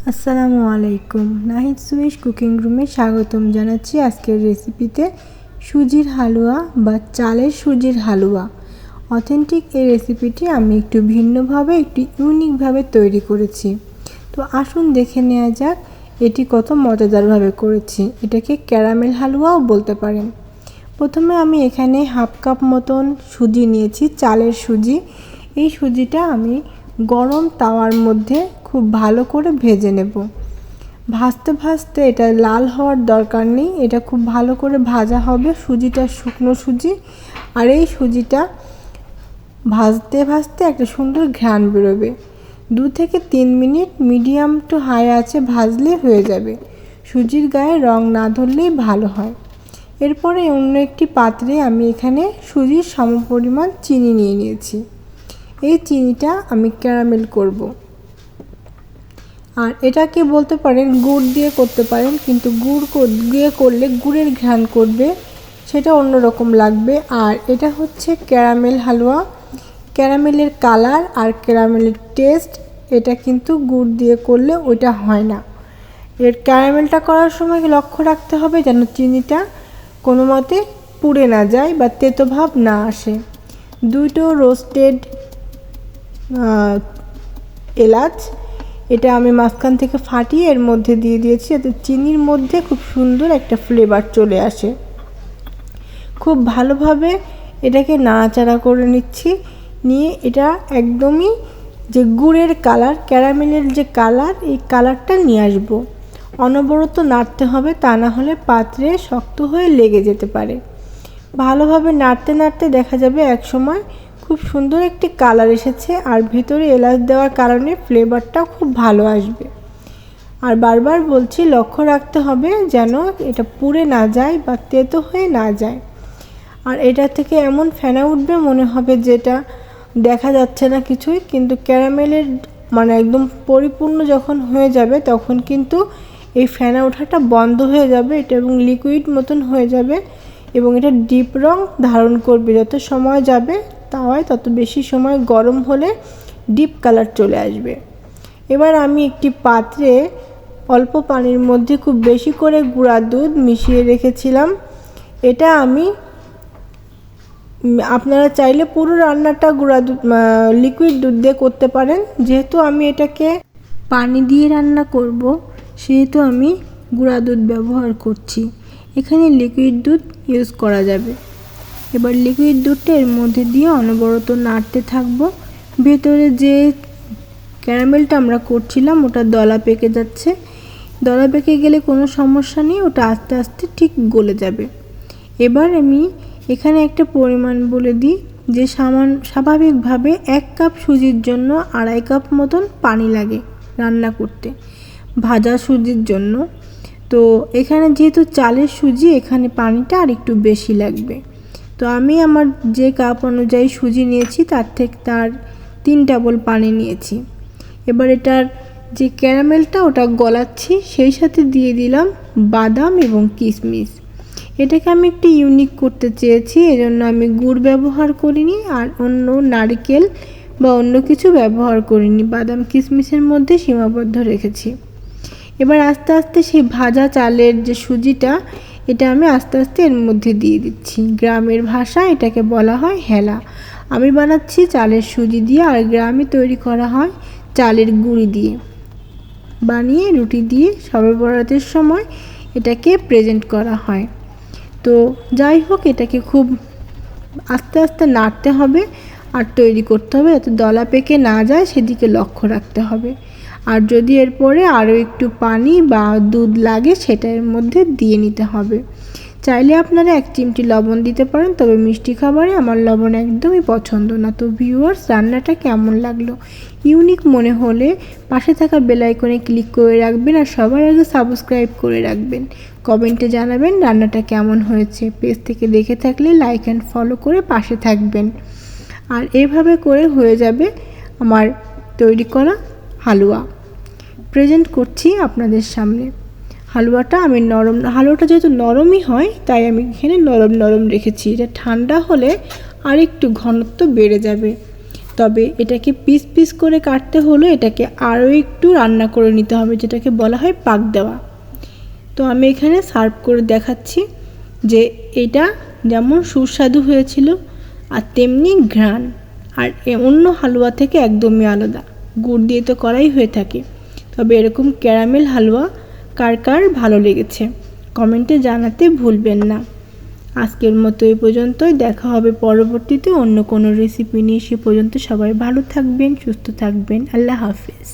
আসসালামু আলাইকুম। নাহিদ সুইশ কুকিং রুমে স্বাগতম জানাচ্ছি আজকের রেসিপিতে সুজির হালুয়া বা চালের সুজির হালুয়া। অথেন্টিক এই রেসিপিটি আমি একটু ভিন্নভাবে একটু ইউনিকভাবে তৈরি করেছি। তো আসুন দেখে নেওয়া যাক এটি কত মজাদারভাবে করেছি। এটাকে ক্যারামেল হালুয়াও বলতে পারেন। প্রথমে আমি এখানে হাফ কাপ মতন সুজি নিয়েছি, চালের সুজি। এই সুজিটা আমি গরম তাওয়ার মধ্যে খুব ভালো করে ভেজে নেব। ভাজতে ভাজতে এটা লাল হওয়ার দরকার নেই, এটা খুব ভালো করে ভাজা হবে। সুজিটা শুকনো সুজি, আর এই সুজিটা ভাজতে ভাজতে একটা সুন্দর ঘ্রাণ বেরোবে। 2 থেকে 3 মিনিট মিডিয়াম টু হাই আঁচে ভাজলে হয়ে যাবে। সুজির গায়ে রং না ধরলেই ভালো হয়। এরপরে অন্য একটি পাত্রে আমি এখানে সুজির সমপরিমাণ চিনি নিয়ে নিয়েছি। এই চিনিটা আমি ক্যারামেল করব। আর এটাকে বলতে পারেন গুড় দিয়ে করতে পারেন, কিন্তু গুড় দিয়ে করলে গুড়ের ঘ্রাণ করবে, সেটা অন্যরকম লাগবে। আর এটা হচ্ছে ক্যারামেল হালুয়া। ক্যারামেলের কালার আর ক্যারামেলের টেস্ট এটা কিন্তু গুড় দিয়ে করলে ওইটা হয় না। এর ক্যারামেলটা করার সময় লক্ষ্য রাখতে হবে যেন চিনিটা কোনো মতে পুড়ে না যায় বা তেতো ভাব না আসে। 2টো রোস্টেড এলাচ এটা আমি মাঝখান থেকে ফাটিয়ে এর মধ্যে দিয়ে দিয়েছি, যাতে চিনির মধ্যে খুব সুন্দর একটা ফ্লেভার চলে আসে। খুব ভালোভাবে এটাকে নাড়াচাড়া করে নিচ্ছি। নিয়ে এটা একদমই যে গুড়ের কালার, ক্যারামেলের যে কালার, এই কালারটা নিয়ে আসবো। অনবরত নাড়তে হবে, তা না হলে পাত্রে শক্ত হয়ে লেগে যেতে পারে। ভালোভাবে নাড়তে নাড়তে দেখা যাবে এক সময় খুব সুন্দর একটি কালার এসেছে, আর ভিতরে এলাচ দেওয়ার কারণে ফ্লেভারটাও খুব ভালো আসবে। আর বারবার বলছি, লক্ষ্য রাখতে হবে যেন এটা পুড়ে না যায় বা তেতো হয়ে না যায়। আর এটা থেকে এমন ফেনা উঠবে মনে হবে যেটা দেখা যাচ্ছে না কিছুই, কিন্তু ক্যারামেলের মানে একদম পরিপূর্ণ যখন হয়ে যাবে তখন কিন্তু এই ফেনা ওঠাটা বন্ধ হয়ে যাবে এটা, এবং লিকুইড মতন হয়ে যাবে, এবং এটা ডিপ রং ধারণ করবে। যত সময় যাবে তাওয়ায় তত বেশি সময় গরম হলে ডিপ কালার চলে আসবে। এবার আমি একটি পাত্রে অল্প পানির মধ্যে খুব বেশি করে গুঁড়া দুধ মিশিয়ে রেখেছিলাম। এটা আমি আপনারা চাইলে পুরো রান্নাটা গুঁড়া দুধ লিকুইড দুধ দিয়ে করতে পারেন। যেহেতু আমি এটাকে পানি দিয়ে রান্না করব, সেহেতু আমি গুঁড়া দুধ ব্যবহার করছি। এখানে লিকুইড দুধ ইউজ করা যাবে। এবার লিকুইড দুধটা এর মধ্যে দিয়ে অনবরত নাড়তে থাকবো। ভেতরে যে ক্যারামেলটা আমরা করছিলাম ওটা দলা পেকে যাচ্ছে। দলা পেকে গেলে কোনো সমস্যা নেই, ওটা আস্তে আস্তে ঠিক গলে যাবে। এবার আমি এখানে একটা পরিমাণ বলে দিই যে স্বাভাবিকভাবে 1 কাপ সুজির জন্য 2.5 কাপ মতন পানি লাগে রান্না করতে, ভাজা সুজির জন্য। তো এখানে যেহেতু চালের সুজি, এখানে পানিটা আর একটু বেশি লাগবে। তো আমি আমার যে কাপ অনুযায়ী সুজি নিয়েছি তার 3 ডাবল পানি নিয়েছি। এবার এটার যে ক্যারামেলটা ওটা গলাচ্ছি, সেই সাথে দিয়ে দিলাম বাদাম এবং কিশমিশ। এটাকে আমি একটু ইউনিক করতে চেয়েছি, এজন্য আমি গুড় ব্যবহার করিনি আর অন্য নারকেল বা অন্য কিছু ব্যবহার করিনি, বাদাম কিশমিশের মধ্যে সীমাবদ্ধ রেখেছি। এবার আস্তে আস্তে সেই ভাজা চালের যে সুজিটা, এটা আমি আস্তে আস্তে এর মধ্যে দিয়ে দিচ্ছি। গ্রামের ভাষায় এটাকে বলা হয় হেলা। আমি বানাচ্ছি চালের সুজি দিয়ে, আর গ্রামে তৈরি করা হয় চালের গুঁড়ি দিয়ে। বানিয়ে রুটি দিয়ে শবে বরাতের সময় এটাকে প্রেজেন্ট করা হয়। তো যাই হোক, এটাকে খুব আস্তে আস্তে নাড়তে হবে আর তৈরি করতে হবে, যাতে দলা পেকে না যায় সেদিকে লক্ষ্য রাখতে হবে। আর যদি এরপরে আরও একটু পানি বা দুধ লাগে সেটা এর মধ্যে দিয়ে নিতে হবে। চাইলে আপনারা 1 চিমটি লবণ দিতে পারেন, তবে মিষ্টি খাবারে আমার লবণ একদমই পছন্দ না। তো ভিউয়ার্স, রান্নাটা কেমন লাগলো? ইউনিক মনে হলে পাশে থাকা বেল আইকনে ক্লিক করে রাখবেন, আর সবার আগে সাবস্ক্রাইব করে রাখবেন। কমেন্টে জানাবেন রান্নাটা কেমন হয়েছে। পেজ থেকে দেখে থাকলে লাইক অ্যান্ড ফলো করে পাশে থাকবেন। আর এভাবে করে হয়ে যাবে আমার তৈরি করা হালুয়া। প্রেজেন্ট করছি আপনাদের সামনে। হালুয়াটা আমি হালুয়াটা যেহেতু নরমই হয়, তাই আমি এখানে নরম নরম রেখেছি। এটা ঠান্ডা হলে আর একটু ঘনত্ব বেড়ে যাবে। তবে এটাকে পিস পিস করে কাটতে হলে এটাকে আরও একটু রান্না করে নিতে হবে, যেটাকে বলা হয় পাক দেওয়া। তো আমি এখানে সার্ভ করে দেখাচ্ছি যে এটা যেমন সুস্বাদু হয়েছিল আর তেমনি ঘ্রাণ, আর অন্য হালুয়া থেকে একদমই আলাদা। গুড় দিয়ে তো করাই হয়ে থাকে, তবে এরকম ক্যারামেল হালুয়া কার কার ভালো লেগেছে কমেন্টে জানাতে ভুলবেন না। আজকের মতো এই পর্যন্তই, দেখা হবে পরবর্তীতে অন্য কোনো রেসিপি নিয়ে। সে পর্যন্ত সবাই ভালো থাকবেন, সুস্থ থাকবেন। আল্লাহ হাফেজ।